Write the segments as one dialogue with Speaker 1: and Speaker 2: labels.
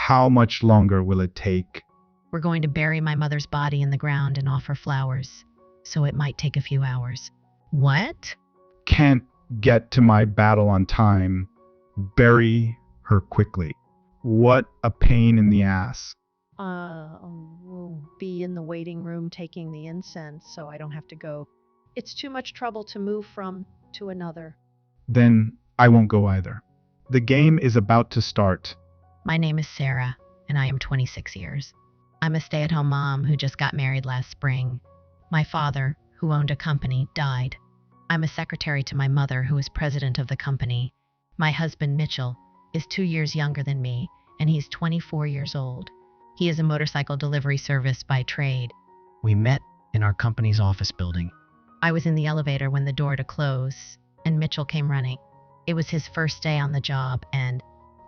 Speaker 1: How much longer will it take?
Speaker 2: We're going to bury my mother's body in the ground and offer flowers, so it might take a few hours. What?
Speaker 1: Can't get to my battle on time. Bury her quickly. What a pain in the ass.
Speaker 3: We'll be in the waiting room taking the incense so I don't have to go. It's too much trouble to move from to another.
Speaker 1: Then I won't go either. The game is about to start.
Speaker 2: My name is Sarah, and I am 26 years. I'm a stay-at-home mom who just got married last spring. My father, who owned a company, died. I'm a secretary to my mother, who is president of the company. My husband, Mitchell, is 2 years younger than me, and he's 24 years old. He is a motorcycle delivery service by trade.
Speaker 4: We met in our company's office building.
Speaker 2: I was in the elevator when the door to close, and Mitchell came running. It was his first day on the job, and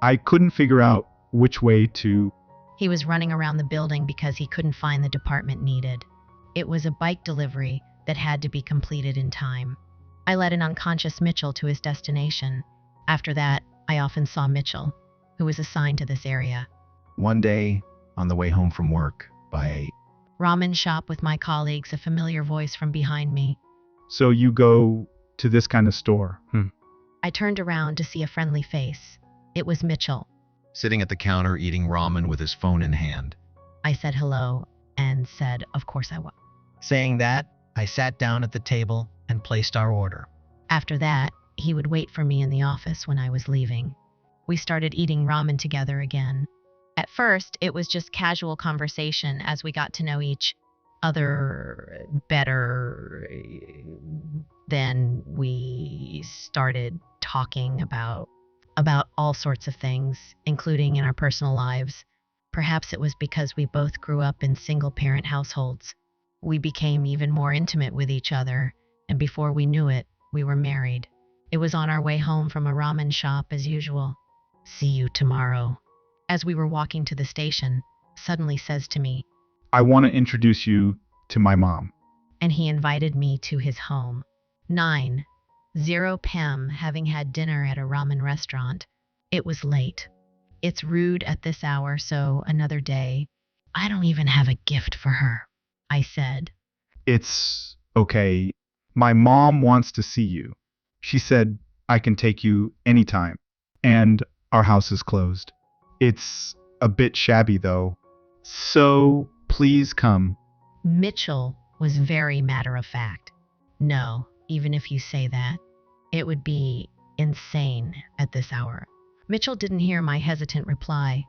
Speaker 1: I couldn't figure out which way to.
Speaker 2: he was running around the building because he couldn't find the department needed. It was a bike delivery that had to be completed in time. I led an unconscious Mitchell to his destination. After that, I often saw Mitchell, who was assigned to this area.
Speaker 4: One day, on the way home from work, by
Speaker 2: Ramen shop with my colleagues, a familiar voice from behind me.
Speaker 1: So you go to this kind of store.
Speaker 2: I turned around to see a friendly face. It was Mitchell.
Speaker 4: sitting at the counter eating ramen with his phone in hand.
Speaker 2: I said hello and said, of course I will.
Speaker 5: Saying that, I sat down at the table and placed our order.
Speaker 2: After that, he would wait for me in the office when I was leaving. We started eating ramen together again. At first, it was just casual conversation as we got to know each other better. Then we started talking about all sorts of things, including in our personal lives. Perhaps it was because we both grew up in single-parent households. We became even more intimate with each other, and before we knew it, we were married. It was on our way home from a ramen shop as usual. See you tomorrow. As we were walking to the station, suddenly says to me,
Speaker 1: I want to introduce you to my mom.
Speaker 2: and he invited me to his home. 9:00 p.m. having had dinner at a ramen restaurant. It was late. It's rude at this hour, so another day. I don't even have a gift for her, I said.
Speaker 1: It's okay. My mom wants to see you. She said I can take you anytime. And our house is closed. It's a bit shabby though. So please come.
Speaker 2: Mitchell was very matter-of-fact. No, even if you say that, it would be insane at this hour. Mitchell didn't hear my hesitant reply.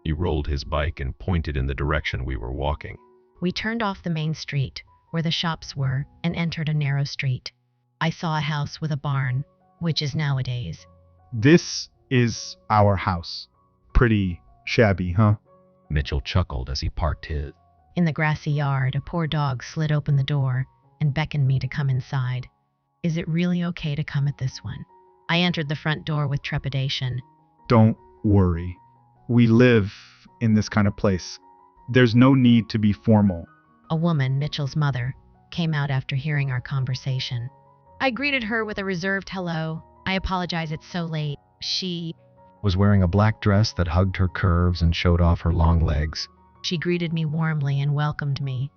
Speaker 6: He rolled his bike and pointed in the direction we were walking.
Speaker 2: We turned off the main street, where the shops were, and entered a narrow street. I saw a house with a barn, which is nowadays.
Speaker 1: This is our house. Pretty shabby, huh?
Speaker 6: Mitchell chuckled as he parked his.
Speaker 2: In the grassy yard, a poor dog slid open the door and beckoned me to come inside. Is it really okay to come at this one? I entered the front door with trepidation.
Speaker 1: Don't worry. We live in this kind of place. There's no need to be formal.
Speaker 2: A woman, Mitchell's mother, came out after hearing our conversation. I greeted her with a reserved hello. I apologize it's so late. She
Speaker 4: Was wearing a black dress that hugged her curves and showed off her long legs.
Speaker 2: greeted me warmly and welcomed me.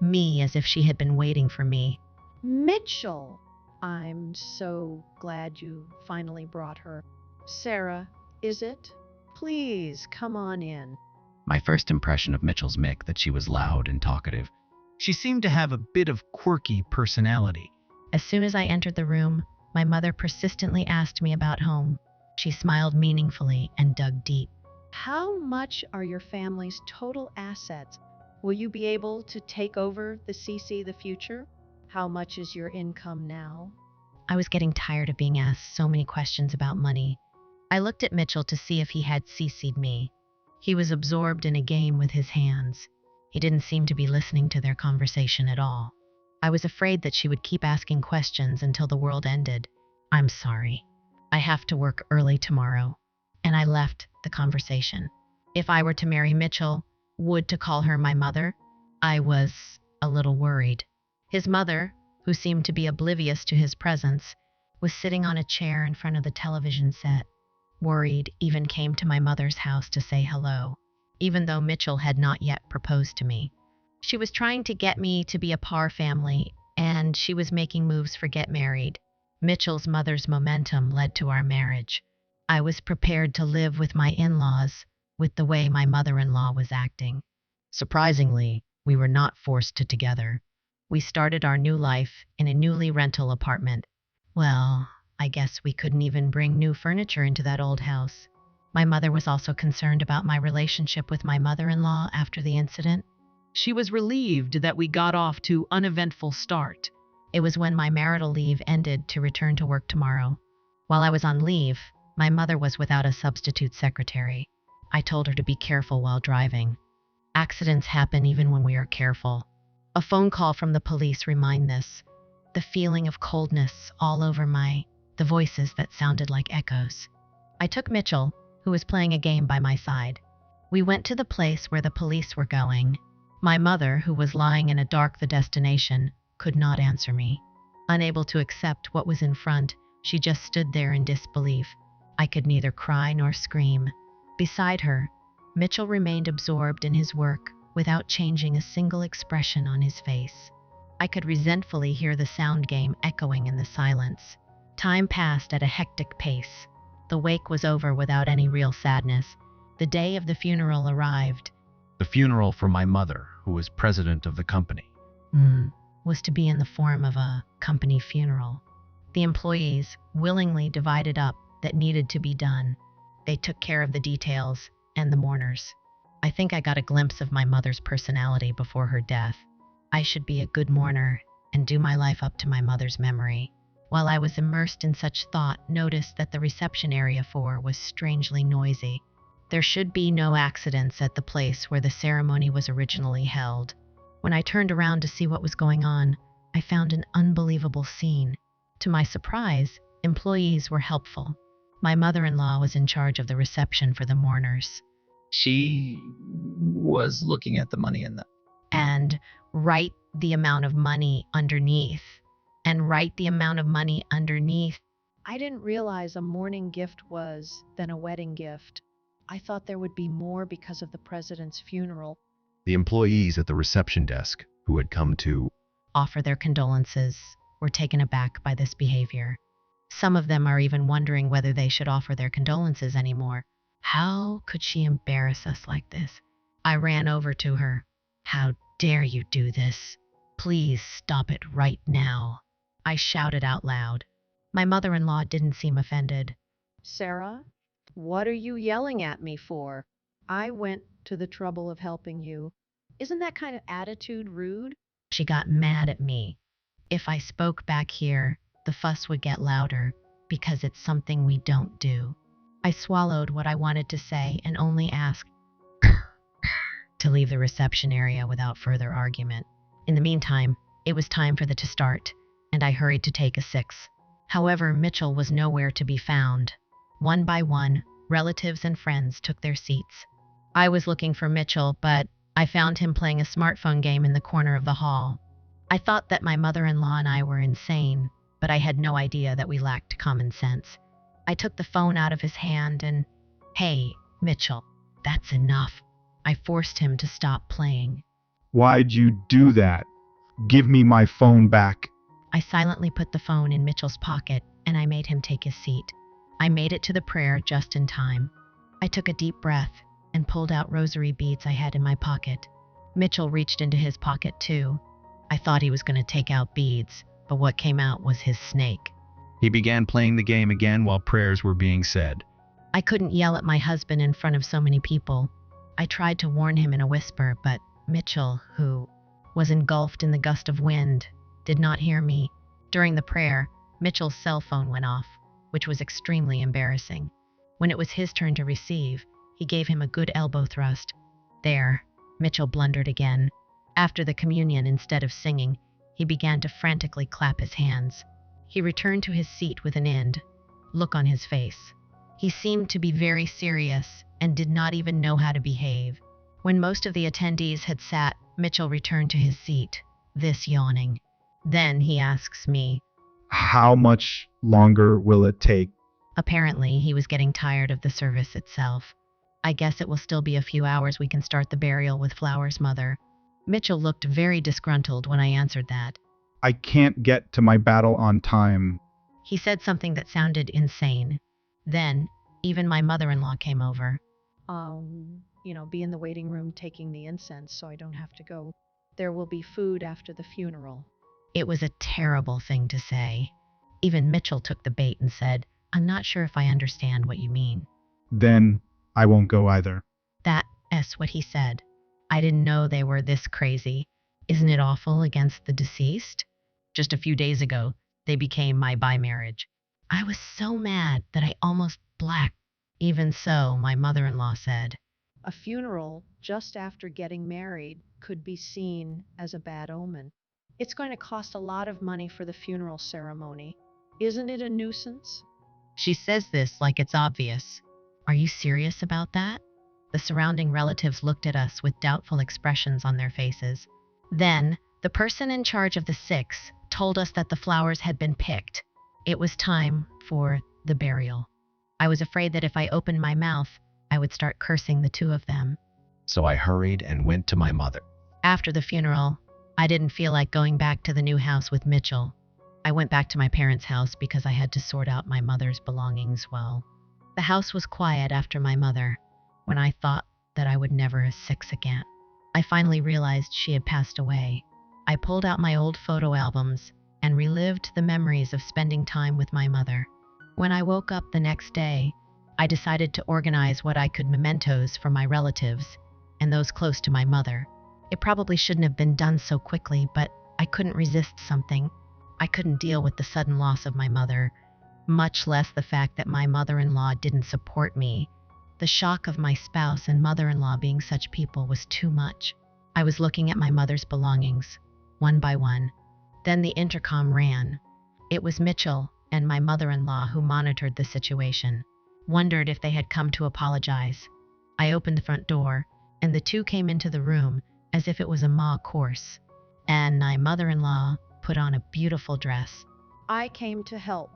Speaker 2: Me as if she had been waiting for me.
Speaker 3: Mitchell! I'm so glad you finally brought her. Sarah, is it? Please, come on in.
Speaker 4: My first impression of Mitchell's Mick that she was loud and talkative.
Speaker 5: She seemed to have a bit of quirky personality.
Speaker 2: As soon as I entered the room, my mother persistently asked me about home. She smiled meaningfully and dug deep.
Speaker 3: How much are your family's total assets? Will you be able to take over the CC the future? How much is your income now?
Speaker 2: I was getting tired of being asked so many questions about money. I looked at Mitchell to see if he had CC'd me. He was absorbed in a game with his hands. He didn't seem to be listening to their conversation at all. I was afraid that she would keep asking questions until the world ended. I'm sorry. I have to work early tomorrow. And I left the conversation. If I were to marry Mitchell, would to call her my mother? I was a little worried. His mother, who seemed to be oblivious to his presence, was sitting on a chair in front of the television set. Worried, even came to my mother's house to say hello. even though Mitchell had not yet proposed to me. She was trying to get me to be a par family, and she was making moves for get married. Mitchell's mother's momentum led to our marriage. I was prepared to live with my in-laws with the way my mother-in-law was acting. Surprisingly, we were not forced to together. We started our new life in a newly rental apartment. Well, I guess we couldn't even bring new furniture into that old house. My mother was also concerned about my relationship with my mother-in-law after the incident.
Speaker 7: She was relieved that we got off to uneventful start.
Speaker 2: It was when my marital leave ended to return to work tomorrow. While I was on leave, my mother was without a substitute secretary. I told her to be careful while driving. Accidents happen even when we are careful. A phone call from the police reminded this. The feeling of coldness all over the voices that sounded like echoes. I took Mitchell, who was playing a game by my side. We went to the place where the police were going. My mother, who was lying in a dark destination, could not answer me. Unable to accept what was in front, she just stood there in disbelief. I could neither cry nor scream. Beside her, Mitchell remained absorbed in his work without changing a single expression on his face. I could resentfully hear the sound game echoing in the silence. Time passed at a hectic pace. The wake was over without any real sadness. The day of the funeral arrived.
Speaker 4: The funeral for my mother, who was president of the company.
Speaker 2: Was to be in the form of a company funeral. The employees willingly divided up that needed to be done. They took care of the details and the mourners. I think I got a glimpse of my mother's personality before her death. I should be a good mourner and do my life up to my mother's memory. While I was immersed in such thought, noticed that the reception area 4 was strangely noisy. There should be no accidents at the place where the ceremony was originally held. When I turned around to see what was going on, I found an unbelievable scene. To my surprise, employees were helpful. My mother-in-law was in charge of the reception for the mourners.
Speaker 5: She was looking at the money in the...
Speaker 2: And write the amount of money underneath. And write the amount of money underneath.
Speaker 3: I didn't realize a mourning gift was than a wedding gift. I thought there would be more because of the president's funeral.
Speaker 6: The employees at the reception desk, who had come to
Speaker 2: Offer their condolences, were taken aback by this behavior. Some of them are even wondering whether they should offer their condolences anymore. How could she embarrass us like this? I ran over to her. How dare you do this? Please stop it right now. I shouted out loud. My mother-in-law didn't seem offended.
Speaker 3: Sarah, what are you yelling at me for? I went to the trouble of helping you. Isn't that kind of attitude rude?
Speaker 2: She got mad at me. If I spoke back here, the fuss would get louder because it's something we don't do. I swallowed what I wanted to say and only asked to leave the reception area without further argument. In the meantime, it was time for the to start, and I hurried to take a 6. However, Mitchell was nowhere to be found. One by one, relatives and friends took their seats. I was looking for Mitchell, but I found him playing a smartphone game in the corner of the hall. I thought that my mother-in-law and I were insane, but I had no idea that we lacked common sense. I took the phone out of his hand and, "Hey, Mitchell, that's enough." I forced him to stop playing.
Speaker 1: Why'd you do that? Give me my phone back.
Speaker 2: I silently put the phone in Mitchell's pocket and I made him take his seat. I made it to the prayer just in time. I took a deep breath and pulled out rosary beads I had in my pocket. Mitchell reached into his pocket too. I thought he was going to take out beads, but what came out was his snake.
Speaker 4: He began playing the game again while prayers were being said.
Speaker 2: I couldn't yell at my husband in front of so many people. I tried to warn him in a whisper, but Mitchell, who was engulfed in the gust of wind, did not hear me. During the prayer, Mitchell's cell phone went off, which was extremely embarrassing. When it was his turn to receive, he gave him a good elbow thrust. There, Mitchell blundered again. After the communion, instead of singing, he began to frantically clap his hands. He returned to his seat with an look on his face. He seemed to be very serious and did not even know how to behave. When most of the attendees had sat, Mitchell returned to his seat, this yawning. Then he asks me,
Speaker 1: How much longer will it take?
Speaker 2: Apparently, he was getting tired of the service itself. I guess it will still be a few hours we can start the burial with Flower's mother. Mitchell looked very disgruntled when I answered that.
Speaker 1: I can't get to my battle on time.
Speaker 2: He said something that sounded insane. Then, even my mother-in-law came over.
Speaker 3: Be in the waiting room taking the incense so I don't have to go. There will be food after the funeral.
Speaker 2: It was a terrible thing to say. Even Mitchell took the bait and said, I'm not sure if I understand what you mean.
Speaker 1: Then I won't go either.
Speaker 2: That's what he said. I didn't know they were this crazy. Isn't it awful against the deceased? Just a few days ago, they became my by-marriage. I was so mad that I almost blacked. Even so, my mother-in-law said,
Speaker 3: A funeral just after getting married could be seen as a bad omen. It's going to cost a lot of money for the funeral ceremony. Isn't it a nuisance?
Speaker 2: She says this like it's obvious. Are you serious about that? The surrounding relatives looked at us with doubtful expressions on their faces. Then, the person in charge of the six told us that the flowers had been picked. It was time for the burial. I was afraid that if I opened my mouth, I would start cursing the two of them.
Speaker 4: So I hurried and went to my mother.
Speaker 2: After the funeral, I didn't feel like going back to the new house with Mitchell. I went back to my parents' house because I had to sort out my mother's belongings well. The house was quiet after my mother, when I thought that I would never have sex again. I finally realized she had passed away. I pulled out my old photo albums and relived the memories of spending time with my mother. When I woke up the next day, I decided to organize what I could mementos for my relatives and those close to my mother. It probably shouldn't have been done so quickly, but I couldn't resist something. I couldn't deal with the sudden loss of my mother, much less the fact that my mother-in-law didn't support me. The shock of my spouse and mother-in-law being such people was too much. I was looking at my mother's belongings, one by one. Then the intercom rang. It was Mitchell and my mother-in-law who monitored the situation. Wondered if they had come to apologize. I opened the front door, and the two came into the room as if it was a ma course. And my mother-in-law put on a beautiful dress.
Speaker 3: I came to help.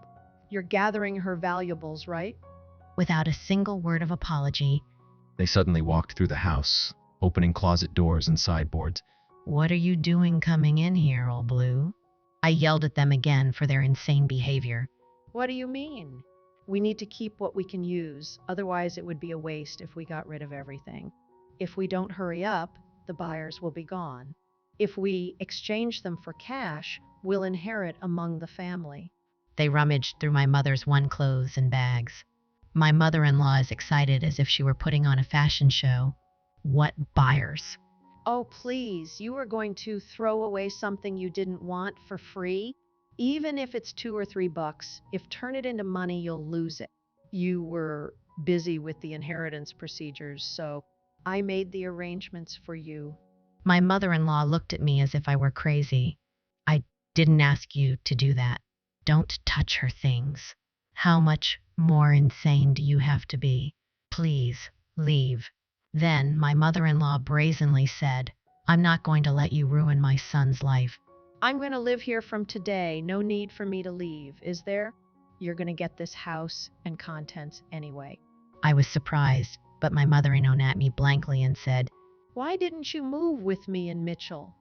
Speaker 3: You're gathering her valuables, right?
Speaker 2: Without a single word of apology,
Speaker 4: They suddenly walked through the house, opening closet doors and sideboards.
Speaker 2: What are you doing coming in here, old blue? I yelled at them again for their insane behavior.
Speaker 3: What do you mean? We need to keep what we can use, otherwise it would be a waste if we got rid of everything. If we don't hurry up, the buyers will be gone. If we exchange them for cash, we'll inherit among the family.
Speaker 2: They rummaged through my mother's one clothes and bags. My mother-in-law is excited as if she were putting on a fashion show. What buyers?
Speaker 3: Oh, please, you are going to throw away something you didn't want for free? Even if it's $2 or $3, if turn it into money, you'll lose it. You were busy with the inheritance procedures, so I made the arrangements for you.
Speaker 2: My mother-in-law looked at me as if I were crazy. I didn't ask you to do that. Don't touch her things. How much more insane do you have to be? Please, leave. Then my mother-in-law brazenly said, I'm not going to let you ruin my son's life.
Speaker 3: I'm going to live here from today. No need for me to leave, is there? You're going to get this house and contents anyway.
Speaker 2: I was surprised, but my mother-in-law at me blankly and said,
Speaker 3: Why didn't you move with me and Mitchell?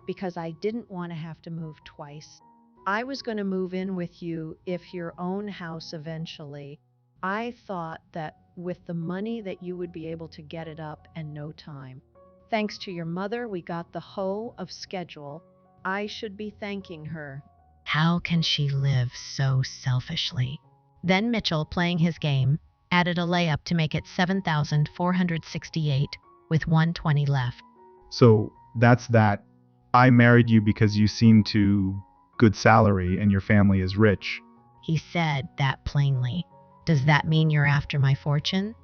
Speaker 3: Because I didn't want to have to move twice. I was going to move in with you if your own house eventually. I thought that with the money that you would be able to get it up in no time. Thanks to your mother, we got the hoe of schedule. I should be thanking her.
Speaker 2: How can she live so selfishly? Then Mitchell, playing his game, added a layup to make it 7,468 with 120 left.
Speaker 1: So that's that. I married you because you seem to good salary and your family is rich.
Speaker 2: He said that plainly. Does that mean you're after my fortune?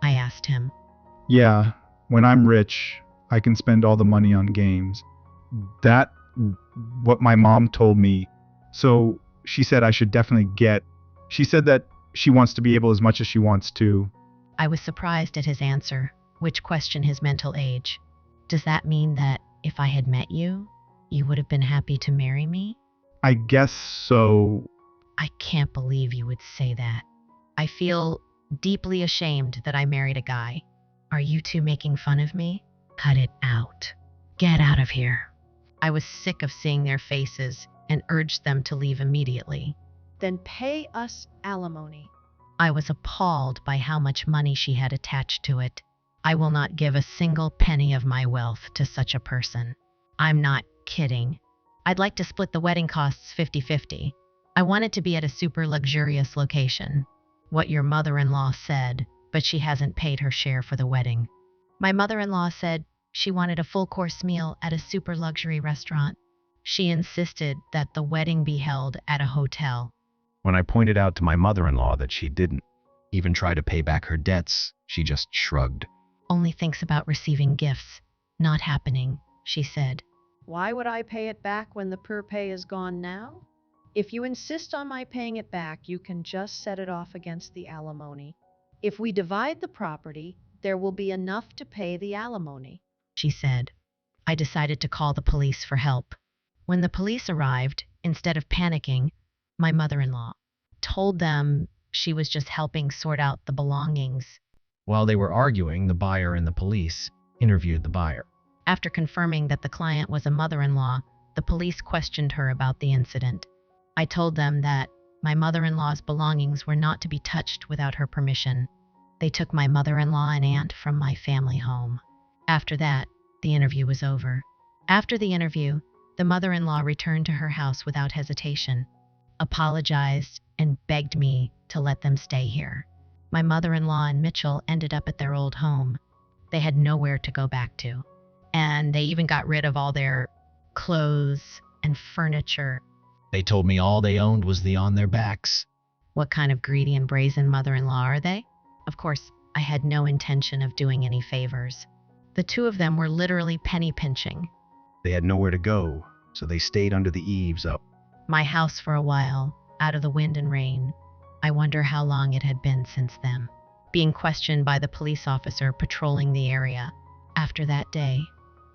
Speaker 2: I asked him.
Speaker 1: Yeah, when I'm rich, I can spend all the money on games. That what my mom told me. So she said I should definitely get. She said that she wants to be able as much as she wants to.
Speaker 2: I was surprised at his answer, which questioned his mental age. Does that mean that if I had met you, you would have been happy to marry me?
Speaker 1: I guess so.
Speaker 2: I can't believe you would say that. I feel deeply ashamed that I married a guy. Are you two making fun of me? Cut it out. Get out of here. I was sick of seeing their faces and urged them to leave immediately.
Speaker 3: Then pay us alimony.
Speaker 2: I was appalled by how much money she had attached to it. I will not give a single penny of my wealth to such a person. I'm not kidding. I'd like to split the wedding costs 50-50. I want it to be at a super luxurious location. What your mother-in-law said, but she hasn't paid her share for the wedding. My mother-in-law said she wanted a full-course meal at a super luxury restaurant. She insisted that the wedding be held at a hotel.
Speaker 4: When I pointed out to my mother-in-law that she didn't even try to pay back her debts, she just shrugged.
Speaker 2: Only thinks about receiving gifts. Not happening, she said.
Speaker 3: Why would I pay it back when the per pay is gone now? If you insist on my paying it back, you can just set it off against the alimony. If we divide the property, there will be enough to pay the alimony,
Speaker 2: she said. I decided to call the police for help. When the police arrived, instead of panicking, my mother-in-law told them she was just helping sort out the belongings.
Speaker 4: While they were arguing, the buyer and the police interviewed the buyer.
Speaker 2: After confirming that the client was a mother-in-law, the police questioned her about the incident. I told them that my mother-in-law's belongings were not to be touched without her permission. They took my mother-in-law and aunt from my family home. After that, the interview was over. After the interview, the mother-in-law returned to her house without hesitation, apologized, and begged me to let them stay here. My mother-in-law and Mitchell ended up at their old home. They had nowhere to go back to. And they even got rid of all their clothes and furniture.
Speaker 5: They told me all they owned was the on their backs.
Speaker 2: What kind of greedy and brazen mother-in-law are they? Of course, I had no intention of doing any favors. The two of them were literally penny pinching.
Speaker 4: They had nowhere to go, so they stayed under the eaves up.
Speaker 2: My house for a while, out of the wind and rain. I wonder how long it had been since then. Being questioned by the police officer patrolling the area. After that day,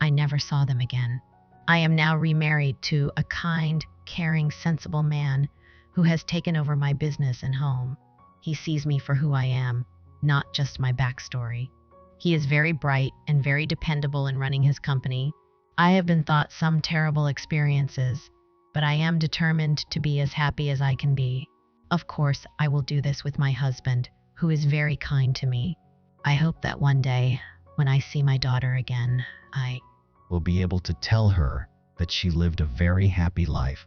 Speaker 2: I never saw them again. I am now remarried to a kind, caring, sensible man who has taken over my business and home. He sees me for who I am, not just my backstory. He is very bright and very dependable in running his company. I have been thought some terrible experiences, but I am determined to be as happy as I can be. Of course, I will do this with my husband, who is very kind to me. I hope that one day, when I see my daughter again, I
Speaker 4: Will be able to tell her that she lived a very happy life.